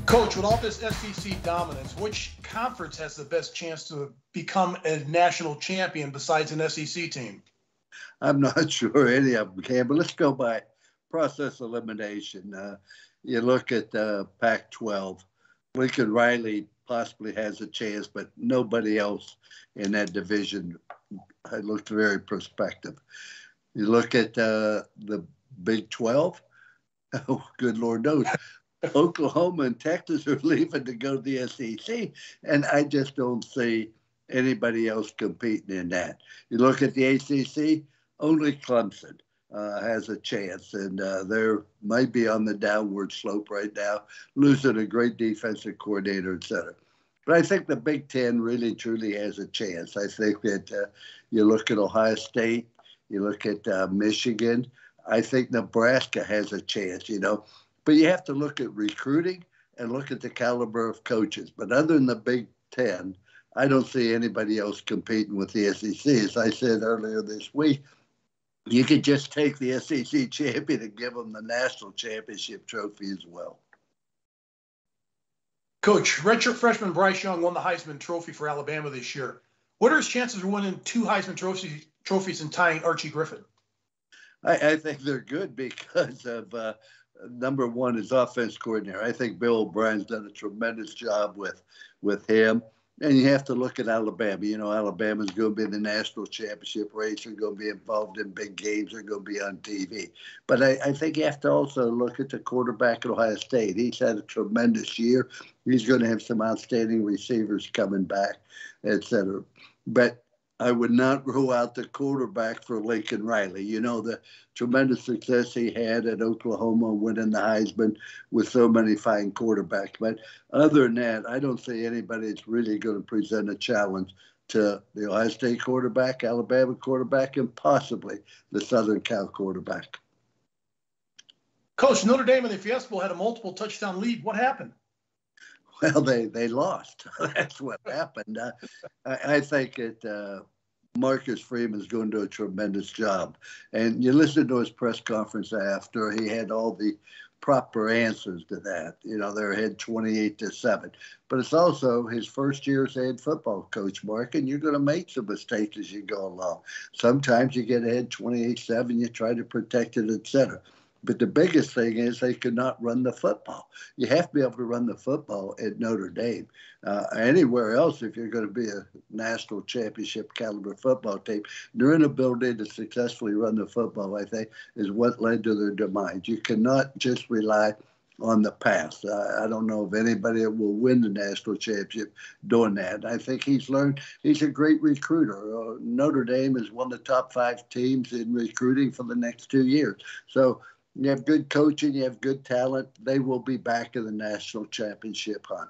Coach, with all this SEC dominance, which conference has the best chance to become a national champion besides an SEC team? I'm not sure any of them can, but let's go by process elimination. You look at Pac-12. Lincoln Riley possibly has a chance, but nobody else in that division looked very prospective. You look at the Big 12. Oh, good Lord knows. Oklahoma and Texas are leaving to go to the SEC, and I just don't see anybody else competing in that. You look at the ACC, only Clemson has a chance, and they're might be on the downward slope right now, losing a great defensive coordinator, et cetera. But I think the Big Ten really, truly has a chance. I think that you look at Ohio State, you look at Michigan. I think Nebraska has a chance, But you have to look at recruiting and look at the caliber of coaches. But other than the Big Ten, I don't see anybody else competing with the SEC. As I said earlier this week, you could just take the SEC champion and give them the national championship trophy as well. Coach, redshirt freshman Bryce Young won the Heisman Trophy for Alabama this year. What are his chances of winning 2 Heisman trophies and tying Archie Griffin? I think they're good because of number one is offense coordinator. I think Bill O'Brien's done a tremendous job with him. And you have to look at Alabama. Alabama's going to be in the national championship race. They're going to be involved in big games. They're going to be on TV. But I think you have to also look at the quarterback at Ohio State. He's had a tremendous year. He's going to have some outstanding receivers coming back, et cetera. But I would not rule out the quarterback for Lincoln Riley. The tremendous success he had at Oklahoma, winning the Heisman with so many fine quarterbacks. But other than that, I don't see anybody that's really going to present a challenge to the Ohio State quarterback, Alabama quarterback, and possibly the Southern Cal quarterback. Coach, Notre Dame in the Fiesta Bowl had a multiple touchdown lead. What happened? Well, they lost. That's what happened. I think that Marcus Freeman's going to do a tremendous job. And you listen to his press conference after, he had all the proper answers to that. They're ahead 28-7. But it's also his first year as head football coach, Mark, and you're going to make some mistakes as you go along. Sometimes you get ahead 28-7, you try to protect it, et cetera. But the biggest thing is they could not run the football. You have to be able to run the football at Notre Dame. Anywhere else, if you're going to be a national championship caliber football team, their inability to successfully run the football, I think, is what led to their demise. You cannot just rely on the pass. I don't know if anybody will win the national championship doing that. I think he's learned. He's a great recruiter. Notre Dame is one of the top 5 teams in recruiting for the next 2 years. So you have good coaching, you have good talent, they will be back in the national championship hunt.